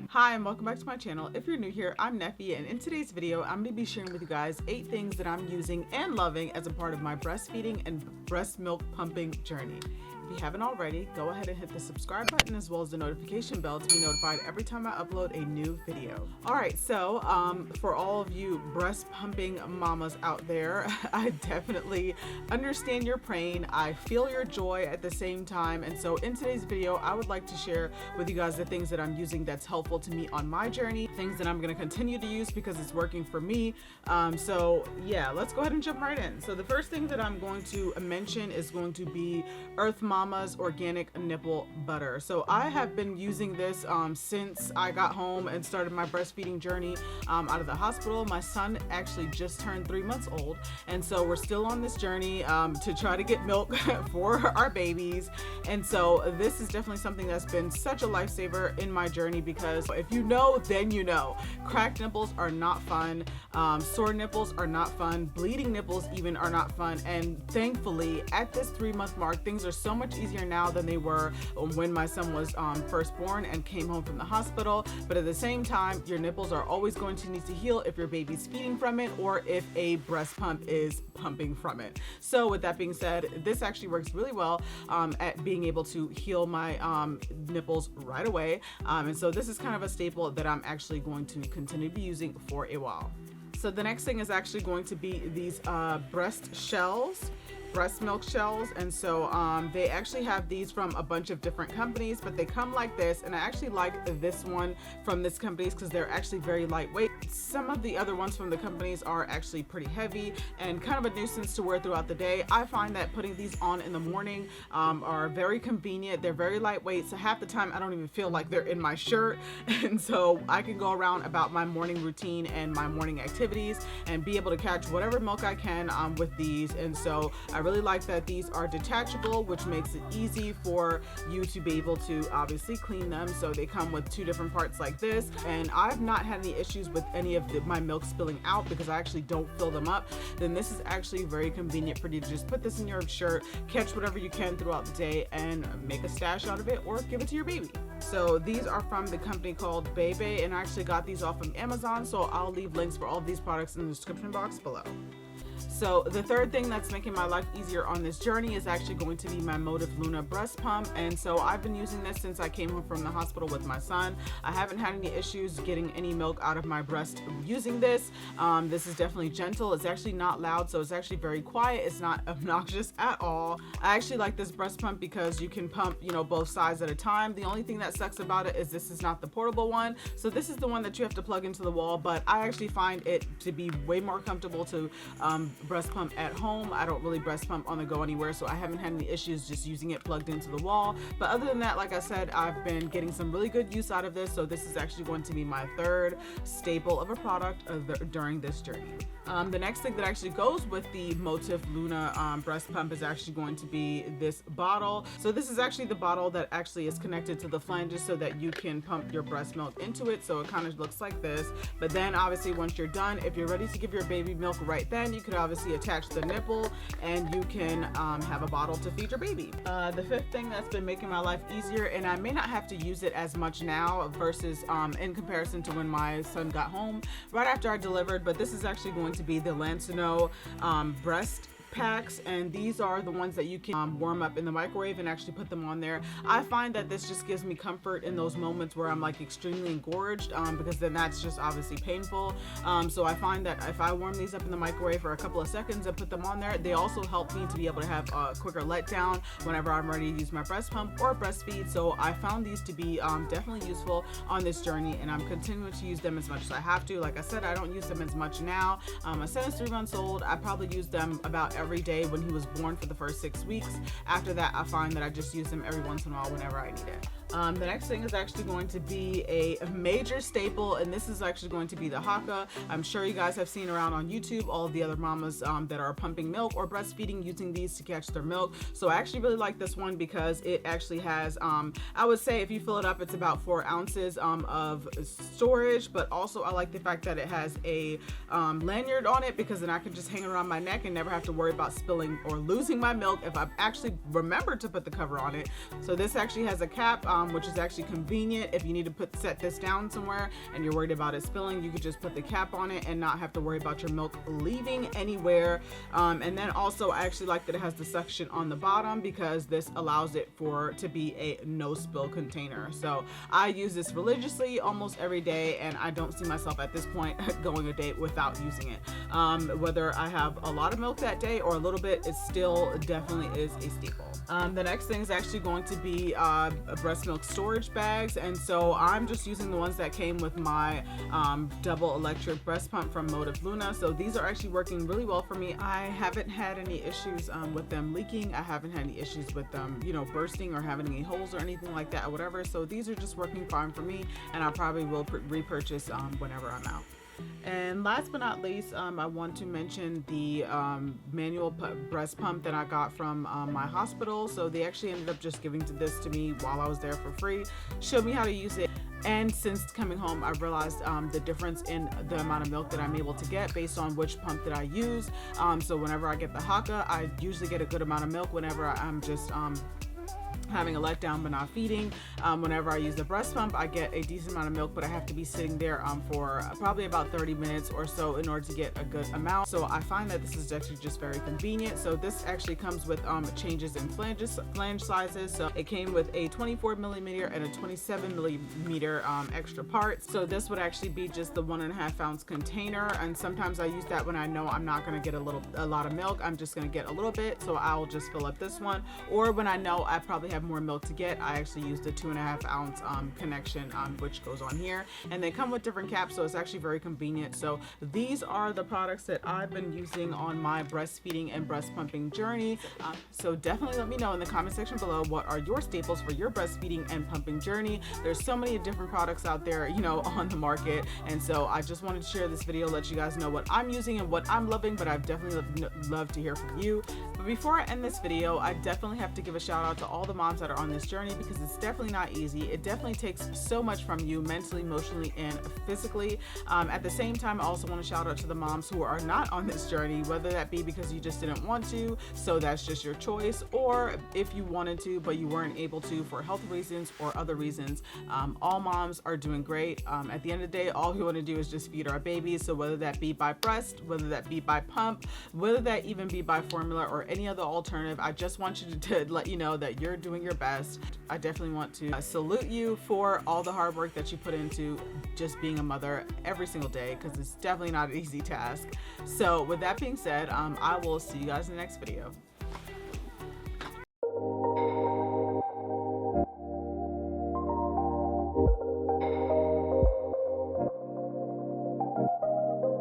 Hi and welcome back to my channel. If you're new here, I'm Neffy, and in today's video I'm going to be sharing with you guys 8 things that I'm using and loving as a part of my breastfeeding and breast milk pumping journey. If you haven't already, go ahead and hit the subscribe button as well as the notification bell to be notified every time I upload a new video. Alright, so for all of you breast pumping mamas out there, I definitely understand your pain. I feel your joy at the same time, and so in today's video I would like to share with you guys the things that I'm using that's helpful to me on my journey, things that I'm going to continue to use because it's working for me. So yeah, let's go ahead and jump right in. So the first thing that I'm going to mention is going to be Earth Mama's organic nipple butter. So I have been using this since I got home and started my breastfeeding journey out of the hospital. My son actually just turned 3 months old, and so we're still on this journey to try to get milk for our babies. And so this is definitely something that's been such a lifesaver in my journey, because if you know, then you know. Cracked nipples are not fun. Sore nipples are not fun. Bleeding nipples even are not fun. And thankfully, at this 3-month mark, things are so much easier now than they were when my son was first born and came home from the hospital. But at the same time, your nipples are always going to need to heal if your baby's feeding from it or if a breast pump is pumping from it. So with that being said, this actually works really well at being able to heal my nipples right away. And so this is kind of a staple that I'm actually going to continue to be using for a while. So the next thing is actually going to be these breast milk shells. And so they actually have these from a bunch of different companies, but they come like this, and I actually like this one from this company because they're actually very lightweight. Some of the other ones from the companies are actually pretty heavy and kind of a nuisance to wear throughout the day. I find that putting these on in the morning are very convenient. They're very lightweight, so half the time I don't even feel like they're in my shirt, and so I can go around about my morning routine and my morning activities and be able to catch whatever milk I can with these. And so I really like that these are detachable, which makes it easy for you to be able to obviously clean them. So they come with 2 different parts like this, and I've not had any issues with any of my milk spilling out because I actually don't fill them up. Then this is actually very convenient for you to just put this in your shirt, catch whatever you can throughout the day, and make a stash out of it or give it to your baby. So these are from the company called Bebe, and I actually got these off of Amazon, so I'll leave links for all of these products in the description box below. So the third thing that's making my life easier on this journey is actually going to be my Motive Luna breast pump. And so I've been using this since I came home from the hospital with my son. I haven't had any issues getting any milk out of my breast using this. This is definitely gentle. It's actually not loud, so it's actually very quiet. It's not obnoxious at all. I actually like this breast pump because you can pump, both sides at a time. The only thing that sucks about it is this is not the portable one. So this is the one that you have to plug into the wall, but I actually find it to be way more comfortable to breast pump at home. I don't really breast pump on the go anywhere, so I haven't had any issues just using it plugged into the wall. But other than that, like I said, I've been getting some really good use out of this, so this is actually going to be my third staple of a product during this journey. The next thing that actually goes with the Motive Luna breast pump is actually going to be this bottle. So this is actually the bottle that actually is connected to the flanges so that you can pump your breast milk into it. So it kind of looks like this. But then obviously once you're done, if you're ready to give your baby milk right then, you could obviously attach the nipple and you can have a bottle to feed your baby. The fifth thing that's been making my life easier, and I may not have to use it as much now versus in comparison to when my son got home right after I delivered, but this is actually going to be the Lancino breast packs, and these are the ones that you can warm up in the microwave and actually put them on there. I find that this just gives me comfort in those moments where I'm like extremely engorged, because then that's just obviously painful. So I find that if I warm these up in the microwave for a couple of seconds and put them on there, they also help me to be able to have a quicker letdown whenever I'm ready to use my breast pump or breastfeed. So I found these to be definitely useful on this journey, and I'm continuing to use them as much as I have to. Like I said, I don't use them as much now. My son is 3 months old. I probably use them about every day when he was born for the first 6 weeks. After that, I find that I just use them every once in a while whenever I need it. The next thing is actually going to be a major staple, and this is actually going to be the Haka. I'm sure you guys have seen around on YouTube all of the other mamas that are pumping milk or breastfeeding using these to catch their milk. So I actually really like this one because it actually has, I would say if you fill it up, it's about 4 ounces of storage, but also I like the fact that it has a lanyard on it, because then I can just hang it around my neck and never have to worry about spilling or losing my milk if I've actually remembered to put the cover on it. So this actually has a cap, which is actually convenient. If you need to set this down somewhere and you're worried about it spilling, you could just put the cap on it and not have to worry about your milk leaving anywhere. And then also I actually like that it has the suction on the bottom, because this allows it to be a no spill container. So I use this religiously almost every day, and I don't see myself at this point going a day without using it. Whether I have a lot of milk that day or a little bit, it still definitely is a staple. The next thing is actually going to be breast milk storage bags, and so I'm just using the ones that came with my double electric breast pump from Motive Luna. So these are actually working really well for me. I haven't had any issues with them leaking. I haven't had any issues with them, you know, bursting or having any holes or anything like that or whatever. So these are just working fine for me, and I probably will repurchase whenever I'm out. And last but not least, I want to mention the manual breast pump that I got from my hospital. So they actually ended up just giving this to me while I was there for free, showed me how to use it. And since coming home, I've realized the difference in the amount of milk that I'm able to get based on which pump that I use. So whenever I get the Haka, I usually get a good amount of milk. Whenever I'm just having a letdown but not feeding, whenever I use the breast pump, I get a decent amount of milk, but I have to be sitting there for probably about 30 minutes or so in order to get a good amount. So I find that this is actually just very convenient. So this actually comes with changes in flange sizes. So it came with a 24 millimeter and a 27 millimeter extra parts. So this would actually be just the 1.5 ounce container, and sometimes I use that when I know I'm not going to get a lot of milk. I'm just going to get a little bit, so I'll just fill up this one. Or when I know I probably have more milk to get, I actually use the 2.5 ounce connection, which goes on here, and they come with different caps, so it's actually very convenient. So these are the products that I've been using on my breastfeeding and breast pumping journey. So definitely let me know in the comment section below, what are your staples for your breastfeeding and pumping journey. There's so many different products out there, you know, on the market, and so I just wanted to share this video, let you guys know what I'm using and what I'm loving, but I've definitely love to hear from you. But before I end this video, I definitely have to give a shout out to all the moms that are on this journey, because it's definitely not easy. It definitely takes so much from you mentally, emotionally, and physically. At the same time, I also want to shout out to the moms who are not on this journey, whether that be because you just didn't want to, so that's just your choice, or if you wanted to but you weren't able to for health reasons or other reasons. All moms are doing great. At the end of the day, all we want to do is just feed our babies. So whether that be by breast, whether that be by pump, whether that even be by formula or any other alternative, I just want you to let you know that you're doing your best. I definitely want to salute you for all the hard work that you put into just being a mother every single day, because it's definitely not an easy task. So with that being said, I will see you guys in the next video.